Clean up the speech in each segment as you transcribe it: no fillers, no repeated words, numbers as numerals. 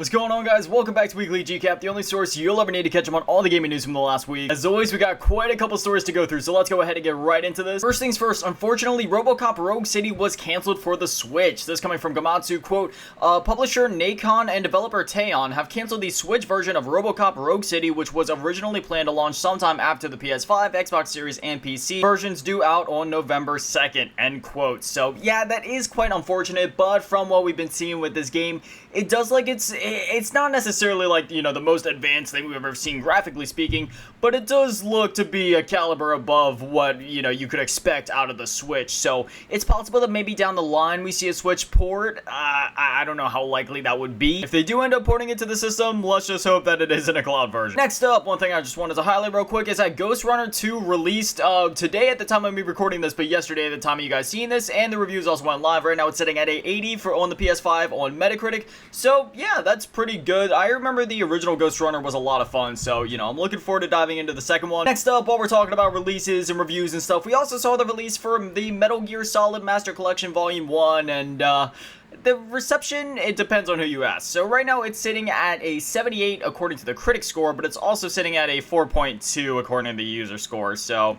What's going on, guys? Welcome back to Weekly GCap, the only source you'll ever need to catch up on all the gaming news from the last week. As always, we got quite a couple stories to go through, so let's go ahead and get right into this. First things first, unfortunately, RoboCop Rogue City was canceled for the Switch. This coming from Gamatsu, quote, publisher Nacon and developer Teon have canceled the Switch version of RoboCop Rogue City, which was originally planned to launch sometime after the PS5, Xbox Series, and PC versions due out on November 2nd, end quote. So, yeah, that is quite unfortunate, but from what we've been seeing with this game, it does like it's not necessarily like, you know, the most advanced thing we've ever seen graphically speaking, but it does look to be a caliber above what, you know, you could expect out of the Switch. So it's possible that maybe down the line we see a Switch port. I don't know how likely that would be. If they do end up porting it to the system, let's just hope that it isn't a cloud version. Next up, one thing I just wanted to highlight real quick is that Ghostrunner 2 released today at the time of me recording this, but yesterday at the time of you guys seeing this, and the reviews also went live. Right now it's sitting at a 80 on the PS5 on Metacritic. So yeah, that's pretty good. I remember the original Ghostrunner was a lot of fun, so, you know, I'm looking forward to diving into the second one. Next up, while we're talking about releases and reviews and stuff, we also saw the release for the Metal Gear Solid Master Collection Volume 1, and the reception, it depends on who you ask. So right now it's sitting at a 78 according to the critic score, but it's also sitting at a 4.2 according to the user score, so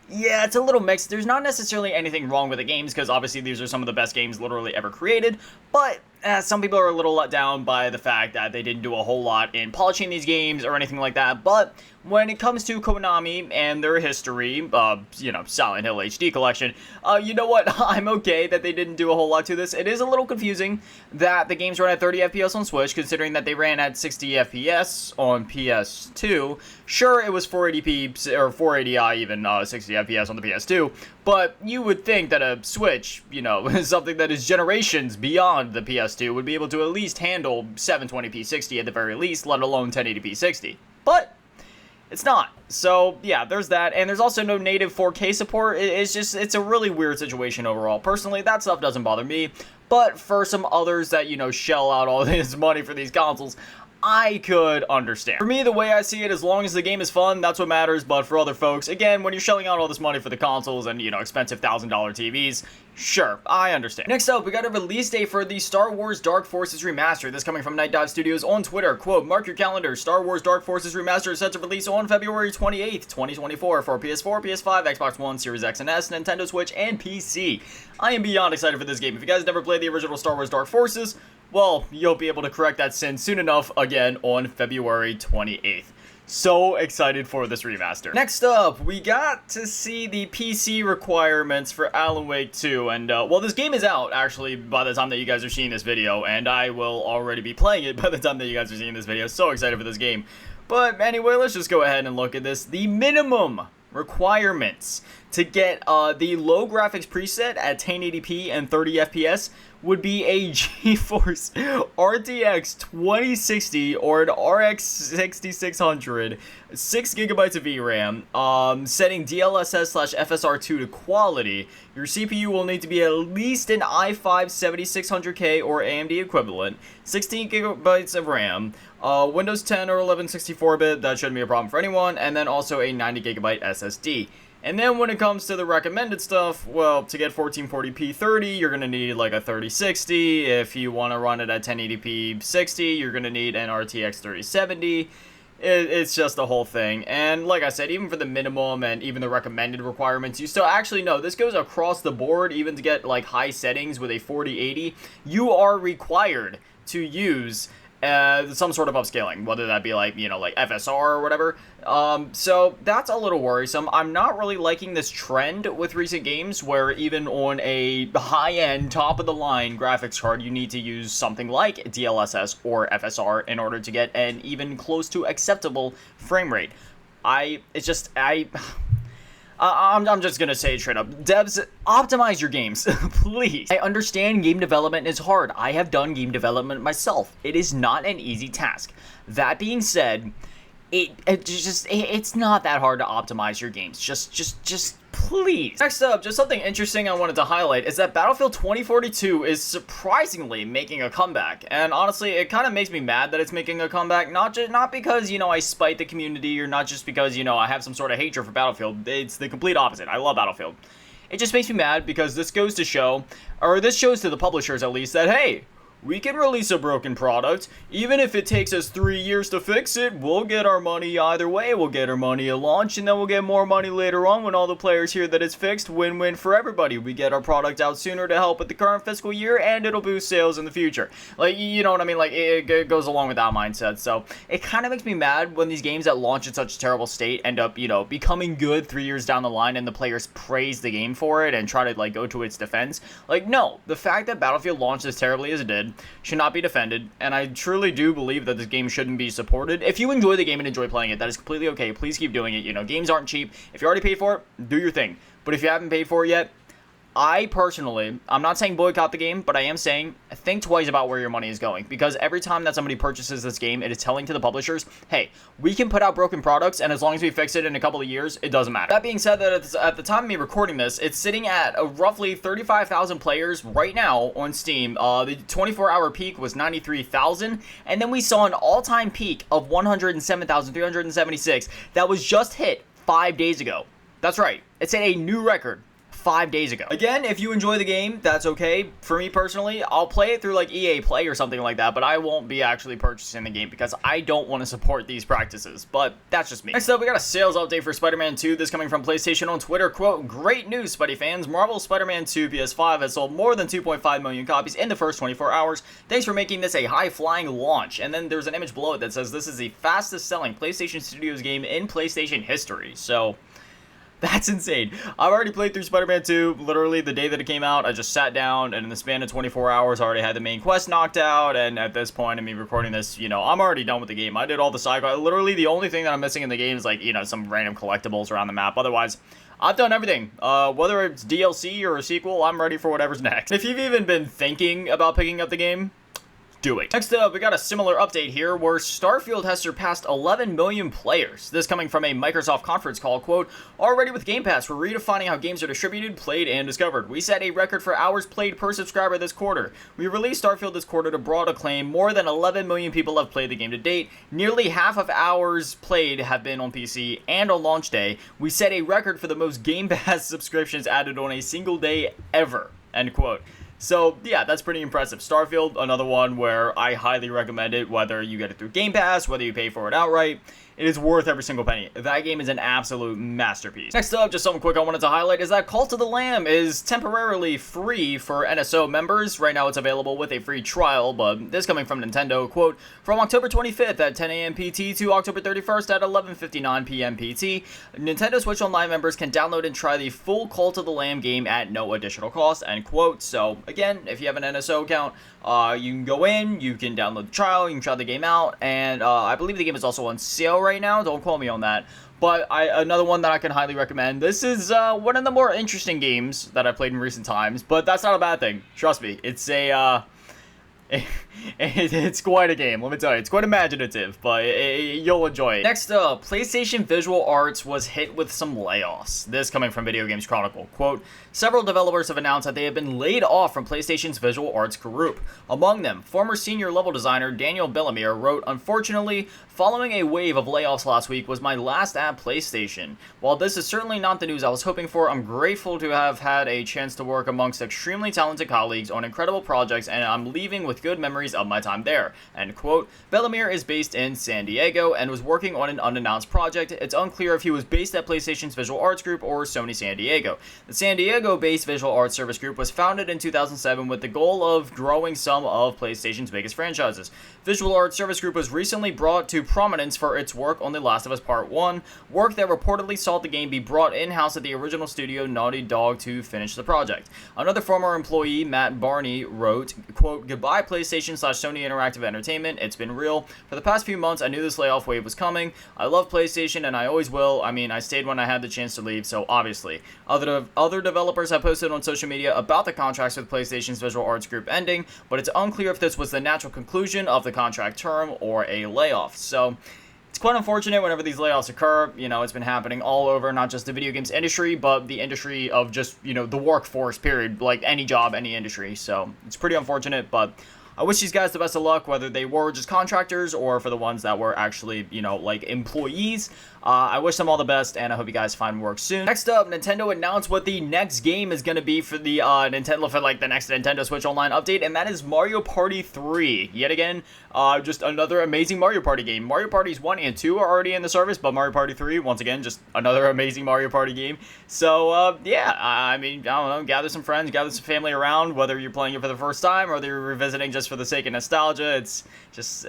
yeah, it's a little mixed. There's not necessarily anything wrong with the games, because obviously these are some of the best games literally ever created, but some people are a little let down by the fact that they didn't do a whole lot in polishing these games or anything like that. But when it comes to Konami and their history, you know, Silent Hill HD collection, you know what? I'm okay that they didn't do a whole lot to this. It is a little confusing that the games run at 30 FPS on Switch, considering that they ran at 60 FPS on PS2. Sure, it was 480p or 480i even, 60 FPS on the PS2, but you would think that a Switch, you know, something that is generations beyond the PS2 would be able to at least handle 720p 60 at the very least, let alone 1080p 60. But it's not. So yeah, there's that, and there's also no native 4K support. It's a really weird situation overall. Personally, that stuff doesn't bother me, but for some others that, you know, shell out all this money for these consoles, I could understand. For me, the way I see it, as long as the game is fun, that's what matters. But for other folks, again, when you're shelling out all this money for the consoles and, you know, expensive $1,000 TVs, sure, I understand. Next up, we got a release date for the Star Wars Dark Forces Remaster. This coming from Night Dive Studios on Twitter. Quote, mark your calendar. Star Wars Dark Forces Remaster is set to release on February 28th, 2024 for PS4, PS5, Xbox One, Series X and S, Nintendo Switch, and PC. I am beyond excited for this game. If you guys never played the original Star Wars Dark Forces, well, you'll be able to correct that sin soon enough again on February 28th. So excited for this remaster. Next up, we got to see the PC requirements for Alan Wake 2, and well, this game is out actually by the time that you guys are seeing this video, and I will already be playing it by the time that you guys are seeing this video. So excited for this game. But anyway, let's just go ahead and look at this. The minimum requirements to get the low graphics preset at 1080p and 30 FPS would be a GeForce RTX 2060 or an RX 6600, 6GB of VRAM, setting DLSS/FSR2 to quality. Your CPU will need to be at least an i5 7600K or AMD equivalent, 16GB of RAM, Windows 10 or 11 64-bit, that shouldn't be a problem for anyone, and then also a 90GB SSD. And then when it comes to the recommended stuff, well, to get 1440p 30, you're going to need like a 3060. If you want to run it at 1080p 60, you're going to need an RTX 3070. It's just the whole thing. And like I said, even for the minimum and even the recommended requirements, you still actually know this goes across the board. Even to get like high settings with a 4080, you are required to use some sort of upscaling, whether that be like, you know, like FSR or whatever. So that's a little worrisome. I'm not really liking this trend with recent games where even on a high-end, top-of-the-line graphics card, you need to use something like DLSS or FSR in order to get an even close to acceptable frame rate. I'm just gonna say it straight up. Devs, optimize your games, please. I understand game development is hard. I have done game development myself. It is not an easy task. That being said, it's not that hard to optimize your games. Just please. Next up, just something interesting I wanted to highlight is that Battlefield 2042 is surprisingly making a comeback. And honestly, it kind of makes me mad that it's making a comeback. Not because, you know, I spite the community, or not just because, you know, I have some sort of hatred for Battlefield. It's the complete opposite. I love Battlefield. It just makes me mad because this goes to show, or this shows to the publishers at least, that hey, we can release a broken product. Even if it takes us 3 years to fix it, we'll get our money either way. We'll get our money at launch, and then we'll get more money later on when all the players hear that it's fixed. Win-win for everybody. We get our product out sooner to help with the current fiscal year, and it'll boost sales in the future. Like, you know what I mean? Like, it goes along with that mindset. So it kind of makes me mad when these games that launch in such a terrible state end up, becoming good 3 years down the line, and the players praise the game for it and try to, like, go to its defense. Like, no, the fact that Battlefield launched as terribly as it did should not be defended, and I truly do believe that this game shouldn't be supported. If you enjoy the game and enjoy playing it, that is completely okay. Please keep doing it. Games aren't cheap. If you already paid for it, do your thing. But if you haven't paid for it yet, I personally, I'm not saying boycott the game, but I am saying think twice about where your money is going, because every time that somebody purchases this game, it is telling to the publishers, hey, we can put out broken products, and as long as we fix it in a couple of years, it doesn't matter. That being said, that at the time of me recording this, it's sitting at roughly 35,000 players right now on Steam. The 24-hour peak was 93,000, and then we saw an all-time peak of 107,376 that was just hit 5 days ago. That's right, it's at a new record 5 days ago. Again, if you enjoy the game, that's okay. For me personally, I'll play it through like EA Play or something like that, but I won't be actually purchasing the game because I don't want to support these practices, but that's just me. Next up, we got a sales update for Spider-Man 2. This coming from PlayStation on Twitter. Quote, great news, Spidey fans. Marvel's Spider-Man 2 PS5 has sold more than 2.5 million copies in the first 24 hours. Thanks for making this a high-flying launch. And then there's an image below it that says this is the fastest selling PlayStation Studios game in PlayStation history. So that's insane. I've already played through Spider-Man 2, literally the day that it came out. I just sat down, and in the span of 24 hours, I already had the main quest knocked out, and at this point, I mean, recording this, I'm already done with the game. I did all the side quests. Literally, the only thing that I'm missing in the game is, like, some random collectibles around the map. Otherwise, I've done everything. Whether it's DLC or a sequel, I'm ready for whatever's next. If you've even been thinking about picking up the game, do it. Next up, we got a similar update here where Starfield has surpassed 11 million players. This coming from a Microsoft conference call, quote, already with Game Pass, we're redefining how games are distributed, played, and discovered. We set a record for hours played per subscriber this quarter. We released Starfield this quarter to broad acclaim. More than 11 million people have played the game to date. Nearly half of hours played have been on PC, and on launch day, we set a record for the most Game Pass subscriptions added on a single day ever, end quote. So, yeah, that's pretty impressive. Starfield, another one where I highly recommend it, whether you get it through Game Pass, whether you pay for it outright. It is worth every single penny. That game is an absolute masterpiece. Next up, just something quick I wanted to highlight is that Cult of the Lamb is temporarily free for NSO members. Right now it's available with a free trial, but this coming from Nintendo, quote, from October 25th at 10 a.m. PT to October 31st at 11:59 p.m. PT, Nintendo Switch Online members can download and try the full Cult of the Lamb game at no additional cost, end quote. So, again, if you have an NSO account, you can go in, you can download the trial, you can try the game out, and I believe the game is also on sale right now. Don't quote me on that. But another one that I can highly recommend. This is one of the more interesting games that I've played in recent times, but that's not a bad thing. Trust me. It's a it's quite a game, let me tell you. It's quite imaginative, but you'll enjoy it. Next up, PlayStation Visual Arts was hit with some layoffs. This coming from Video Games Chronicle. Quote, several developers have announced that they have been laid off from PlayStation's Visual Arts group. Among them, former senior level designer Daniel Bellemere wrote, unfortunately, following a wave of layoffs last week was my last at PlayStation. While this is certainly not the news I was hoping for, I'm grateful to have had a chance to work amongst extremely talented colleagues on incredible projects, and I'm leaving with good memories of my time there, end quote. Bellemere is based in San Diego and was working on an unannounced project. It's unclear if he was based at PlayStation's Visual Arts Group or Sony San Diego. The San Diego-based Visual Arts Service Group was founded in 2007 with the goal of growing some of PlayStation's biggest franchises. Visual Arts Service Group was recently brought to prominence for its work on The Last of Us Part 1, work that reportedly saw the game be brought in-house at the original studio Naughty Dog to finish the project. Another former employee, Matt Barney, wrote, quote, goodbye PlayStation/Sony Interactive Entertainment, it's been real. For the past few months, I knew this layoff wave was coming. I love PlayStation and I always will. I mean, I stayed when I had the chance to leave, so obviously. Other developers have posted on social media about the contracts with PlayStation's Visual Arts Group ending, but it's unclear if this was the natural conclusion of the contract term or a layoff. So, it's quite unfortunate whenever these layoffs occur. It's been happening all over, not just the video games industry, but the industry of just, the workforce, period. Like any job, any industry. So, it's pretty unfortunate, but I wish these guys the best of luck, whether they were just contractors or for the ones that were actually, like employees. I wish them all the best, and I hope you guys find work soon. Next up, Nintendo announced what the next game is going to be for the the next Nintendo Switch Online update, and that is Mario Party 3. Yet again, just another amazing Mario Party game. Mario Parties 1 and 2 are already in the service, but Mario Party 3, once again, just another amazing Mario Party game. So, yeah, I mean, I don't know, gather some friends, gather some family around, whether you're playing it for the first time or whether you're revisiting just for the sake of nostalgia. It's just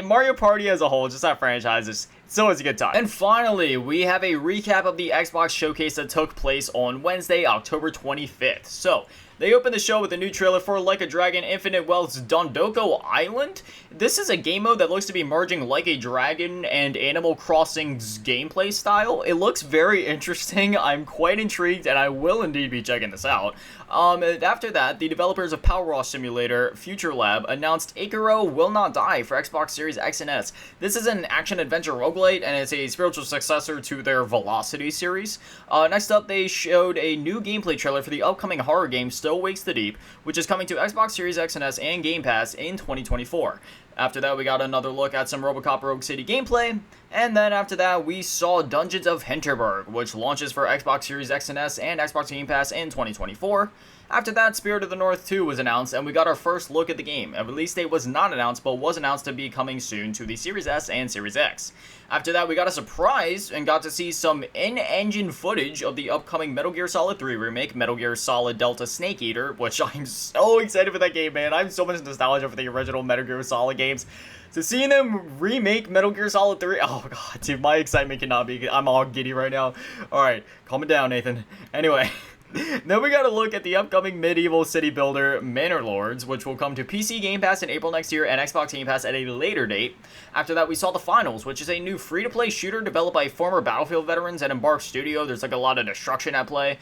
Mario Party as a whole, just that franchise is it's always a good time. And finally, we have a recap of the Xbox showcase that took place on Wednesday, October 25th. So, they opened the show with a new trailer for Like a Dragon Infinite Wealth's Dondoko Island. This is a game mode that looks to be merging Like a Dragon and Animal Crossing's gameplay style. It looks very interesting. I'm quite intrigued, and I will indeed be checking this out. After that, the developers of Power Wash Simulator, Future Lab, announced Ikaro Will Not Die for Xbox Series X and S. This is an action-adventure roguelite, and it's a spiritual successor to their Velocity series. Next up, they showed a new gameplay trailer for the upcoming horror game Still Wakes the Deep, which is coming to Xbox Series X and S and Game Pass in 2024. After that, we got another look at some RoboCop Rogue City gameplay, and then after that, we saw Dungeons of Hinterberg, which launches for Xbox Series X and S and Xbox Game Pass in 2024. After that, Spirit of the North 2 was announced, and we got our first look at the game. A release date was not announced, but was announced to be coming soon to the Series S and Series X. After that, we got a surprise and got to see some in-engine footage of the upcoming Metal Gear Solid 3 remake, Metal Gear Solid Delta Snake Eater, which I'm so excited for that game, man. I have so much nostalgia for the original Metal Gear Solid games. So seeing them remake Metal Gear Solid 3, oh god, dude, my excitement cannot be, I'm all giddy right now. Alright, calm it down, Nathan. Anyway. Then we got to look at the upcoming medieval city builder Manor Lords, which will come to PC Game Pass in April next year and Xbox Game Pass at a later date. After that, we saw The Finals, which is a new free-to-play shooter developed by former Battlefield veterans at Embark Studio. There's like a lot of destruction at play.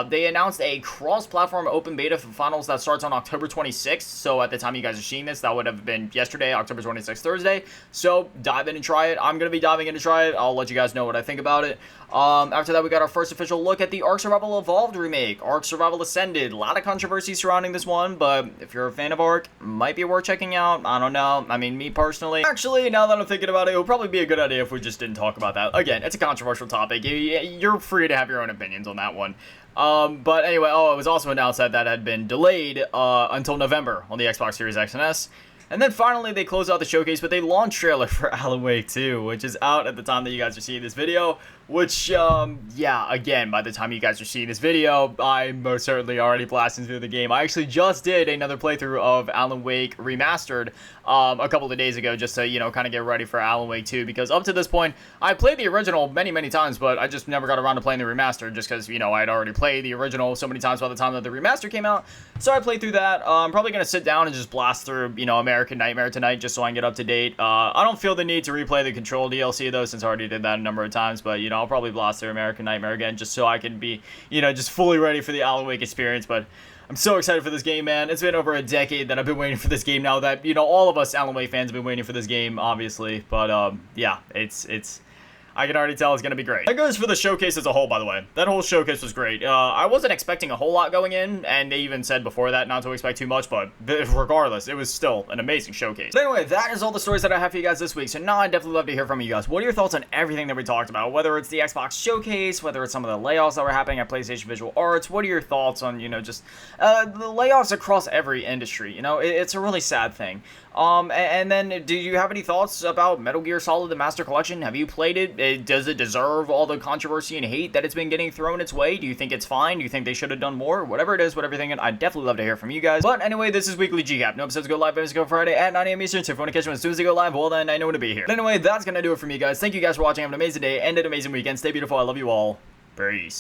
They announced a cross-platform open beta for Finals that starts on October 26th. So at the time you guys are seeing this, that would have been yesterday, October 26th, Thursday. So dive in and try it. I'm going to be diving in to try it. I'll let you guys know what I think about it. After that, we got our first official look at the Ark Survival Evolved remake, Ark Survival Ascended. A lot of controversy surrounding this one, but if you're a fan of Ark, might be worth checking out. I don't know. I mean, me personally. Actually, now that I'm thinking about it, it would probably be a good idea if we just didn't talk about that. Again, it's a controversial topic. You're free to have your own opinions on that one. But anyway, it was also announced that that had been delayed until November on the Xbox Series X and S. And then finally, they close out the showcase with a launch trailer for Alan Wake 2, which is out at the time that you guys are seeing this video. Which, yeah, again, by the time you guys are seeing this video, I'm most certainly already blasting through the game. I actually just did another playthrough of Alan Wake Remastered a couple of days ago, just to, you know, kind of get ready for Alan Wake 2, because up to this point, I played the original many, many times, but I just never got around to playing the remaster, just because, you know, I had already played the original so many times by the time that the remaster came out. So I played through that. I'm probably going to sit down and just blast through, you know, American Nightmare tonight, just so I can get up to date. I don't feel the need to replay the Control DLC, though, since I already did that a number of times, but, you know, I'll probably blast through American Nightmare again, just so I can be, you know, just fully ready for the Alan Wake experience. But I'm so excited for this game, man. It's been over a decade that I've been waiting for this game now that, you know, all of us Alan Wake fans have been waiting for this game, obviously. But, yeah, it's I can already tell it's going to be great. That goes for the showcase as a whole, by the way. That whole showcase was great. I wasn't expecting a whole lot going in, and they even said before that not to expect too much, but regardless, it was still an amazing showcase. But anyway, that is all the stories that I have for you guys this week, so now I'd definitely love to hear from you guys. What are your thoughts on everything that we talked about? Whether it's the Xbox showcase, whether it's some of the layoffs that were happening at PlayStation Visual Arts, what are your thoughts on, you know, just the layoffs across every industry? You know, it's a really sad thing. And then, do you have any thoughts about Metal Gear Solid the Master Collection? Have you played it? Does it deserve all the controversy and hate that it's been getting thrown its way? Do you think it's fine? Do you think they should have done more? Whatever it is, whatever you think, I'd definitely love to hear from you guys. But anyway, this is Weekly GCap. No episodes go live every single Friday at 9 a.m. Eastern, so if you want to catch them as soon as they go live, well then, I know when to be here. But anyway, that's gonna do it for me, guys. Thank you guys for watching. Have an amazing day and an amazing weekend. Stay beautiful. I love you all. Peace.